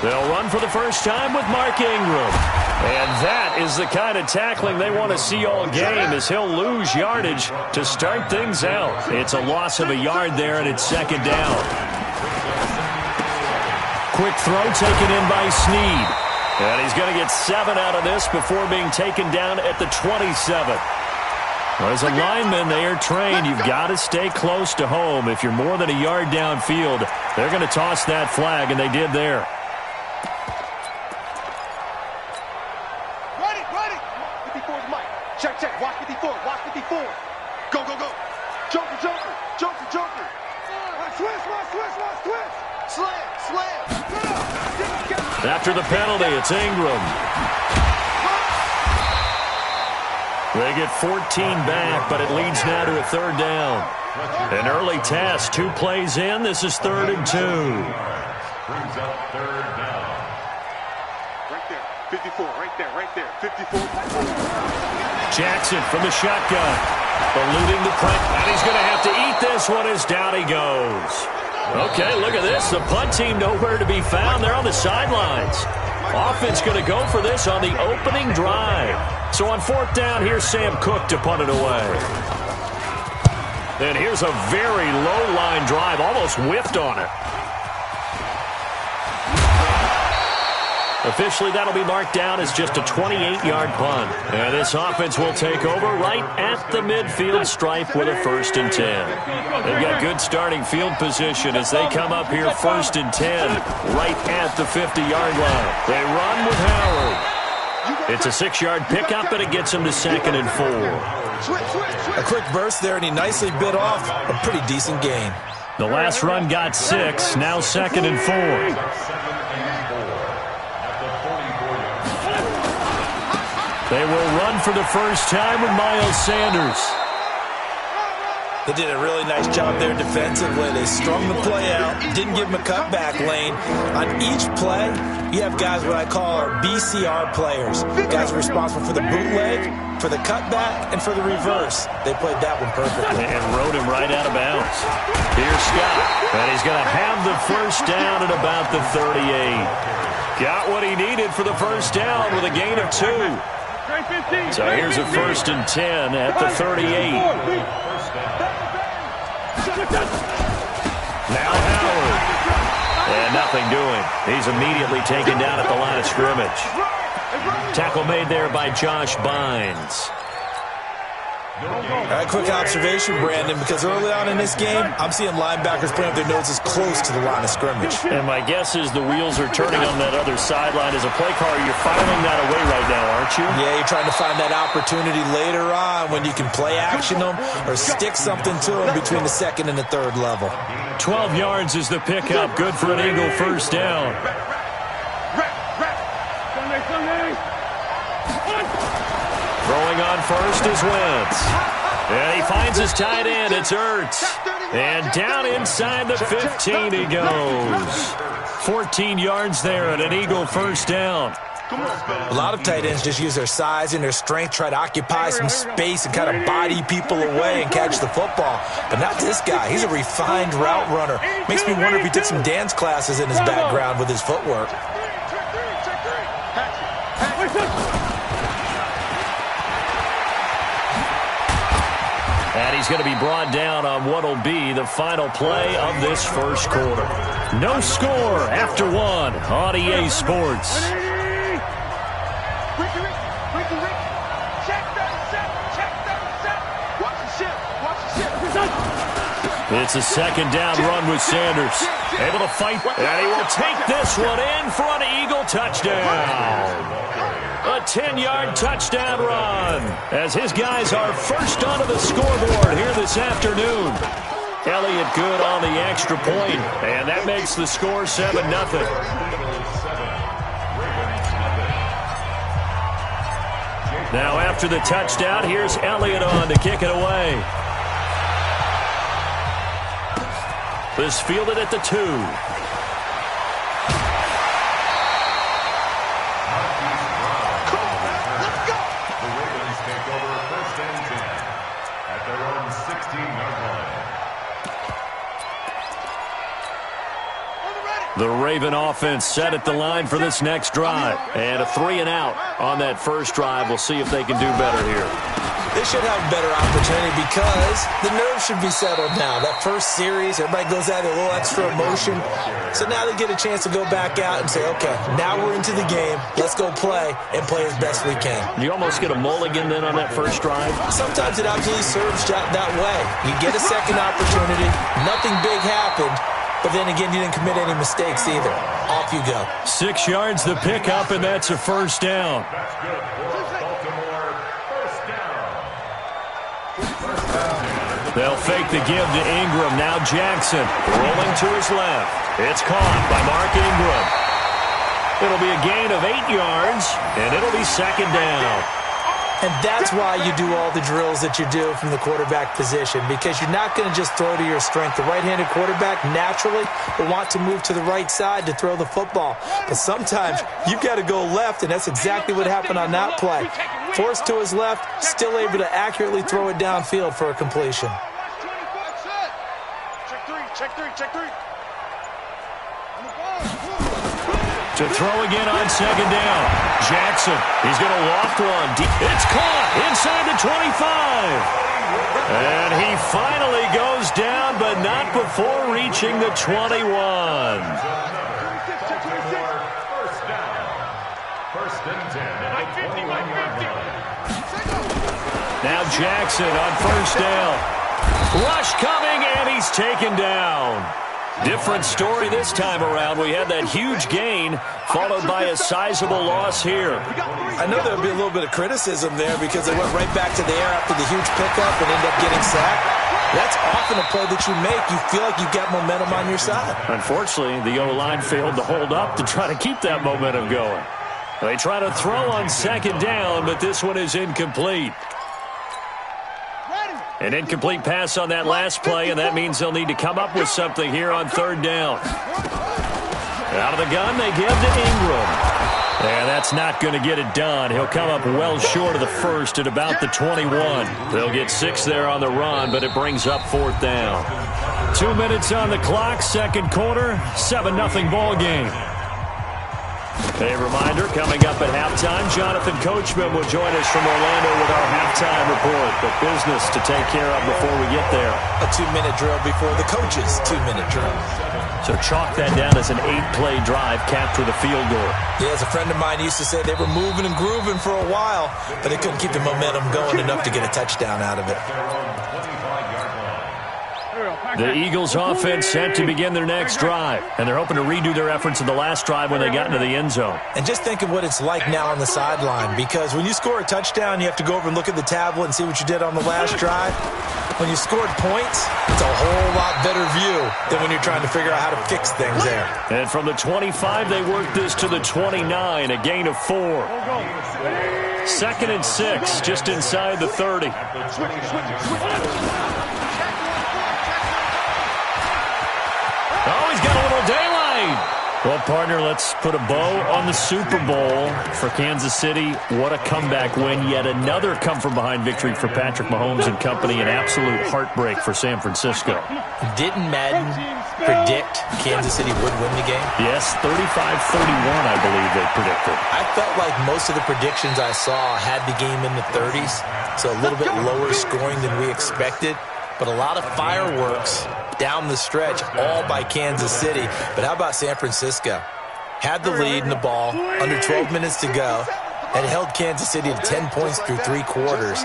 They'll run for the first time with Mark Ingram. And that is the kind of tackling they want to see all game, as he'll lose yardage to start things out. It's a loss of a yard there, and it's second down. Quick throw taken in by Snead. And he's going to get 7 out of this before being taken down at the 27. As a lineman, they are trained. You've got to stay close to home. If you're more than a yard downfield, they're going to toss that flag, and they did there. Check. Watch 54. Go. Joker. Switch. Slam. After the penalty, it's Ingram. They get 14 back, but it leads now to a third down. An early test, 2 plays in. This is 3rd and 2. Brings up third down. Right there. 54. Right there. 54. Jackson from the shotgun. Eluding the punt. And he's going to have to eat this one as down he goes. Okay, look at this. The punt team nowhere to be found. They're on the sidelines. Offense going to go for this on the opening drive. So on 4th down, here's Sam Cook to punt it away. And here's a very low-line drive. Almost whiffed on it. Officially, that'll be marked down as just a 28-yard punt. And this offense will take over right at the midfield stripe with a 1st and 10. They've got good starting field position as they come up here 1st and 10 right at the 50-yard line. They run with Howard. It's a 6-yard pickup, and it gets him to 2nd and 4. A quick burst there, and he nicely bit off a pretty decent gain. The last run got 6, now 2nd and 4. They will run for the first time with Miles Sanders. They did a really nice job there defensively. They strung the play out, didn't give him a cutback lane. On each play, you have guys what I call our BCR players. Guys responsible for the bootleg, for the cutback, and for the reverse. They played that one perfectly. And rode him right out of bounds. Here's Scott. And he's going to have the first down at about the 38. Got what he needed for the first down with a gain of 2. So here's a 1st and 10 at the 38. Now Howard. And nothing doing. He's immediately taken down at the line of scrimmage. Tackle made there by Josh Bynes. All right, quick observation, Brandon, because early on in this game, I'm seeing linebackers putting up their noses close to the line of scrimmage. And my guess is the wheels are turning on that other sideline. As a play caller, you're filing that away right now, aren't you? Yeah, you're trying to find that opportunity later on when you can play action them or stick something to them between the 2nd and the 3rd level. 12 yards is the pickup. Good for an Eagle first down. Throwing on first is Wentz. And he finds his tight end. It's Ertz. And down inside the 15 he goes. 14 yards there and an Eagle first down. A lot of tight ends just use their size and their strength, try to occupy some space and kind of body people away and catch the football. But not this guy. He's a refined route runner. Makes me wonder if he took some dance classes in his background with his footwork. And he's going to be brought down on what will be the final play of this first quarter. No score after 1 on EA Sports. It's a 2nd down run with Sanders. Able to fight, and he will take this one in for an Eagle touchdown. A 10-yard touchdown run as his guys are first onto the scoreboard here this afternoon. Elliott good on the extra point, and that makes the score 7-0. Now after the touchdown, here's Elliott on to kick it away. This fielded at the 2. The Raven offense set at the line for this next drive. And a 3-and-out on that first drive. We'll see if they can do better here. They should have a better opportunity because the nerves should be settled now. That first series, everybody goes out with a little extra emotion. So now they get a chance to go back out and say, okay, now we're into the game. Let's go play and play as best we can. You almost get a mulligan then on that first drive? Sometimes it absolutely serves that way. You get a second opportunity. Nothing big happened. But then again, you didn't commit any mistakes either. Off you go. 6 yards the pickup, and that's a first down. That's good for Baltimore. First down. They'll fake the give to Ingram. Now Jackson rolling to his left. It's caught by Mark Ingram. It'll be a gain of 8 yards, and it'll be second down. And that's why you do all the drills that you do from the quarterback position, because you're not going to just throw to your strength. The right-handed quarterback naturally will want to move to the right side to throw the football. But sometimes you've got to go left, and that's exactly what happened on that play. Forced to his left, still able to accurately throw it downfield for a completion. Check three. To throw again on second down. Jackson, he's going to loft one. It's caught inside the 25. And he finally goes down, but not before reaching the 21. First down. First and 10. Now Jackson on first down. Rush coming, and he's taken down. Different story this time around. We had that huge gain followed by a sizable loss here. I know there'll be a little bit of criticism there because they went right back to the air after the huge pickup and ended up getting sacked. That's often a play that you make. You feel like you've got momentum on your side. Unfortunately, the O-line failed to hold up to try to keep that momentum going. They try to throw on second down, but this one is incomplete. An incomplete pass on that last play, and that means they'll need to come up with something here on third down. Out of the gun, they give to Ingram. And that's not going to get it done. He'll come up well short of the first at about the 21. They'll get 6 there on the run, but it brings up fourth down. 2 minutes on the clock, second quarter, 7-0 ball game. A reminder, coming up at halftime, Jonathan Coachman will join us from Orlando with our halftime report. But business to take care of before we get there. A 2-minute drill before the coach's 2-minute drill. So chalk that down as an 8-play drive capped with a field goal. Yeah, as a friend of mine used to say, they were moving and grooving for a while, but they couldn't keep the momentum going enough to get a touchdown out of it. The Eagles offense set to begin their next drive, and they're hoping to redo their efforts in the last drive when they got into the end zone. And just think of what it's like now on the sideline, because when you score a touchdown, you have to go over and look at the tablet and see what you did on the last drive. When you scored points, it's a whole lot better view than when you're trying to figure out how to fix things there. And from the 25, they worked this to the 29, a gain of 4. 2nd and 6, just inside the 30. Oh, he's got a little daylight. Well, partner, let's put a bow on the Super Bowl for Kansas City. What a comeback win. Yet another come-from-behind victory for Patrick Mahomes and company. An absolute heartbreak for San Francisco. Didn't Madden predict Kansas City would win the game? Yes, 35-31, I believe they predicted. I felt like most of the predictions I saw had the game in the 30s, so a little bit lower scoring than we expected. But a lot of fireworks down the stretch, all by Kansas City. But how about San Francisco? Had the lead in the ball, under 12 minutes to go, and held Kansas City to 10 points through 3 quarters.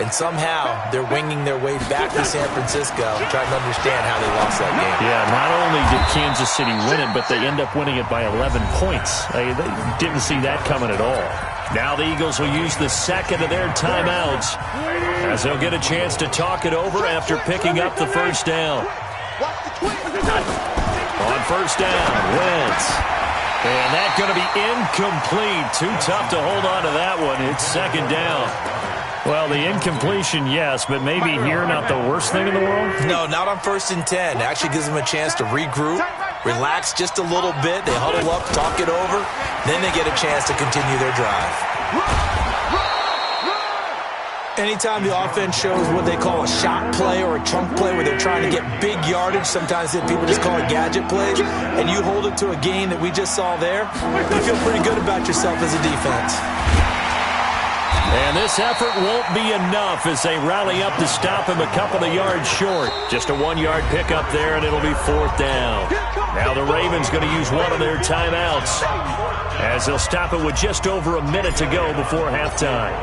And somehow they're winging their way back to San Francisco, trying to understand how they lost that game. Yeah, not only did Kansas City win it, but they end up winning it by 11 points. They didn't see that coming at all. Now the Eagles will use the second of their timeouts as they'll get a chance to talk it over after picking up the first down. On first down, Wentz. And that's going to be incomplete. Too tough to hold on to that one. It's second down. Well, the incompletion, yes, but maybe here not the worst thing in the world? No, not on 1st and 10. It actually gives them a chance to regroup, relax just a little bit. They huddle up, talk it over. Then they get a chance to continue their drive. Anytime the offense shows what they call a shot play or a chunk play where they're trying to get big yardage, sometimes people just call it gadget plays, and you hold it to a gain that we just saw there, you feel pretty good about yourself as a defense. And this effort won't be enough as they rally up to stop him a couple of yards short. Just a 1-yard pickup there, and it'll be 4th down. Now the Ravens going to use one of their timeouts as they'll stop it with just over a minute to go before halftime.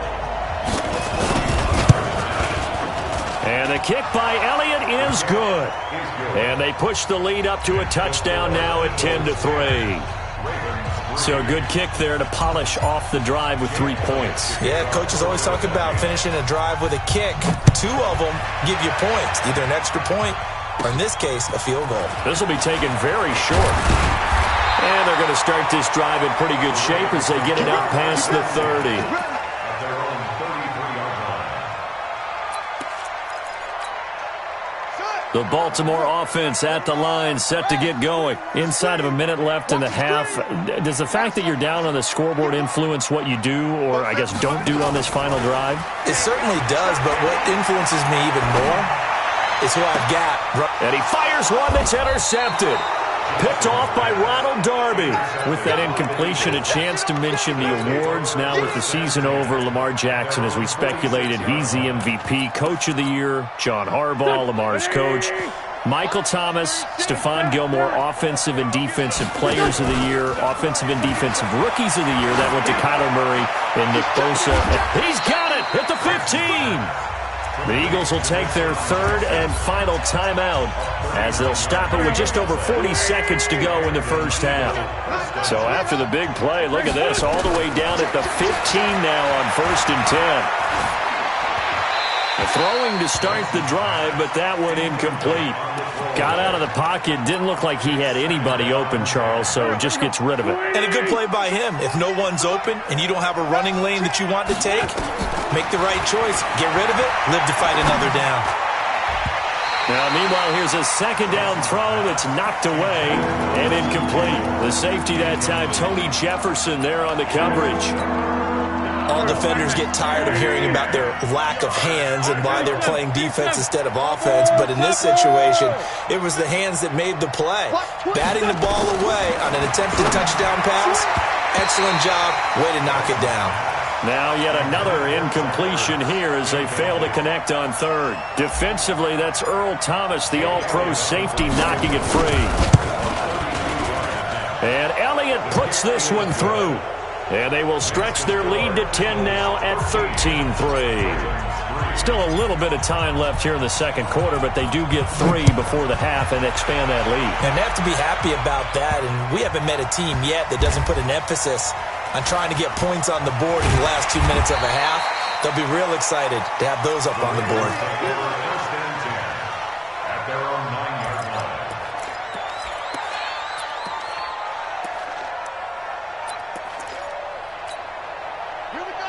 And the kick by Elliott is good. And they push the lead up to a touchdown now at 10-3. So a good kick there to polish off the drive with 3 points. Yeah, coaches always talk about finishing a drive with a kick. 2 of them give you points, either an extra point or, in this case, a field goal. This will be taken very short. And they're going to start this drive in pretty good shape as they get it out past the 30. The Baltimore offense at the line, set to get going. Inside of a minute left in the half. Does the fact that you're down on the scoreboard influence what you do, or I guess don't do on this final drive? It certainly does, but what influences me even more is who I've got. And he fires one that's intercepted. Picked off by Ronald Darby. With that incompletion, a chance to mention the awards. Now with the season over, Lamar Jackson, as we speculated, he's the MVP, Coach of the Year. John Harbaugh, Lamar's coach. Michael Thomas, Stephon Gilmore, Offensive and Defensive Players of the Year. Offensive and Defensive Rookies of the Year. That went to Kyler Murray and Nick Bosa. He's got it at the 15. The Eagles will take their 3rd and final timeout as they'll stop it with just over 40 seconds to go in the first half. So after the big play, look at this, all the way down at the 15 now on 1st and 10. The throwing to start the drive, but that one incomplete. Got out of the pocket, didn't look like he had anybody open, Charles, so just gets rid of it. And a good play by him. If no one's open and you don't have a running lane that you want to take, make the right choice. Get rid of it, live to fight another down. Now, meanwhile, here's a 2nd down throw that's knocked away and incomplete. The safety that time, Tony Jefferson there on the coverage. All defenders get tired of hearing about their lack of hands and why they're playing defense instead of offense. But in this situation, it was the hands that made the play. Batting the ball away on an attempted touchdown pass. Excellent job. Way to knock it down. Now yet another incompletion here as they fail to connect on 3rd. Defensively, that's Earl Thomas, the all-pro safety, knocking it free. And Elliott puts this one through. And they will stretch their lead to 10 now at 13-3. Still a little bit of time left here in the 2nd quarter, but they do get 3 before the half and expand that lead. And they have to be happy about that, and we haven't met a team yet that doesn't put an emphasis on trying to get points on the board in the last 2 minutes of a half. They'll be real excited to have those up on the board.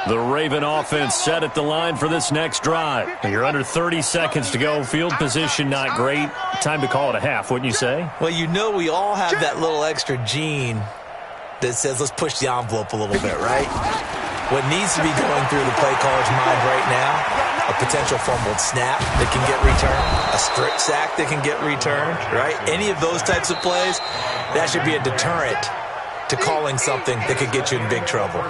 The Raven offense set at the line for this next drive. You're under 30 seconds to go. Field position not great. Time to call it a half, wouldn't you say? Well, you know we all have that little extra gene that says let's push the envelope a little bit, right? What needs to be going through the play caller's mind right now, a potential fumbled snap that can get returned, a strip sack that can get returned, right? Any of those types of plays, that should be a deterrent to calling something that could get you in big trouble.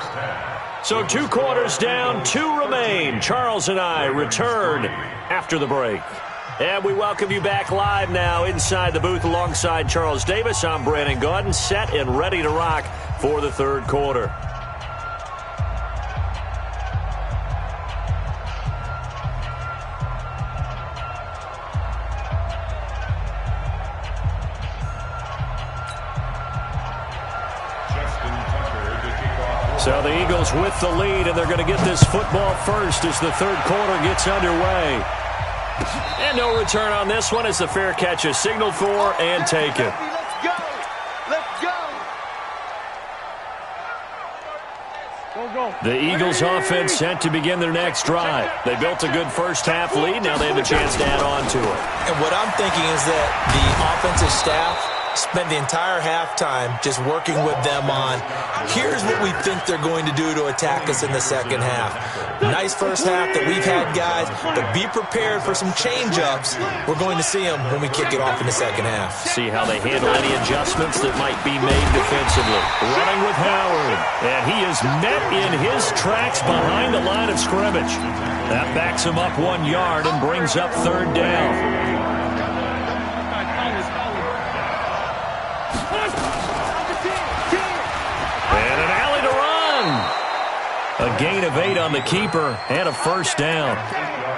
So 2 quarters down, 2 remain. Charles and I return after the break. And we welcome you back live now inside the booth alongside Charles Davis. I'm Brandon Gaudin, set and ready to rock for the 3rd quarter. So the Eagles with the lead, and they're going to get this football first as the 3rd quarter gets underway. And no return on this one as the fair catch is signaled for and taken. Let's go. Let's go. The Eagles offense set to begin their next drive. They built a good first half lead. Now they have a chance to add on to it. And what I'm thinking is that the offensive staff spent the entire halftime just working with them on, here's what we think they're going to do to attack us in the second half. Nice first half that we've had, guys, but be prepared for some change-ups. We're going to see them when we kick it off in the second half. See how they handle any adjustments that might be made defensively. Running with Howard, and he is met in his tracks behind the line of scrimmage. That backs him up 1 yard and brings up third down. And an alley to run. A gain of 8 on the keeper and a first down.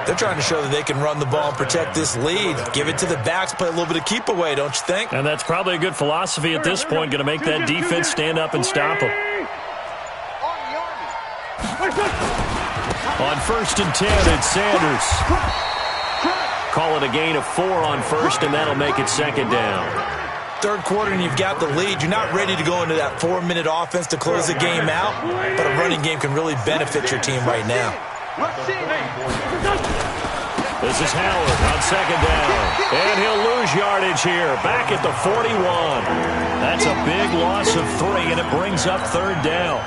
They're trying to show that they can run the ball and protect this lead. Give it to the backs, play a little bit of keep away, don't you think? And that's probably a good philosophy at this point, going to make that defense stand up and stop them. On 1st and 10, it's Sanders. Call it a gain of 4 on first, and that'll make it second down. Third quarter and you've got the lead. You're not ready to go into that 4-minute offense to close the game out, but a running game can really benefit your team right now. This is Howard on second down, and he'll lose yardage here, back at the 41. That's a big loss of 3, and it brings up third down.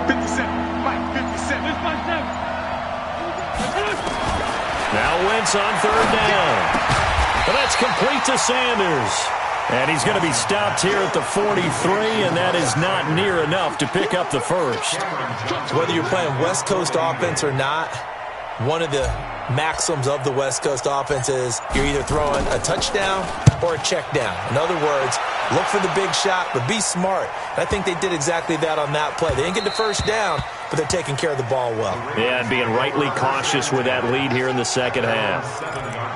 57, Mike, 57. Now Wentz on third down. But that's complete to Sanders. And he's going to be stopped here at the 43, and that is not near enough to pick up the first. Whether you're playing West Coast offense or not, one of the maxims of the West Coast offense is you're either throwing a touchdown or a check down. In other words, look for the big shot, but be smart. And I think they did exactly that on that play. They didn't get the first down, but they're taking care of the ball well. Yeah, and being rightly cautious with that lead here in the second half.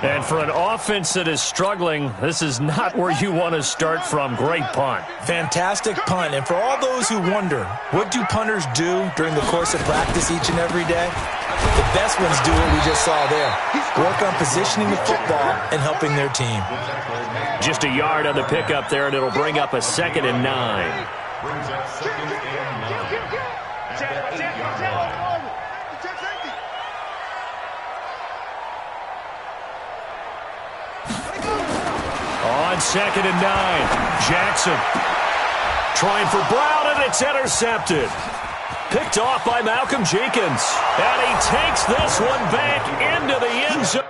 And for an offense that is struggling, this is not where you want to start from. Great punt. Fantastic punt. And for all those who wonder, what do punters do during the course of practice each and every day? The best ones do what we just saw there. Work on positioning the football and helping their team. Just a yard on the pickup there, and it'll bring up a 2nd and 9. Brings up 2nd and 9. On 2nd and 9, Jackson trying for Brown, and it's intercepted. Picked off by Malcolm Jenkins. And he takes this one back into the end zone.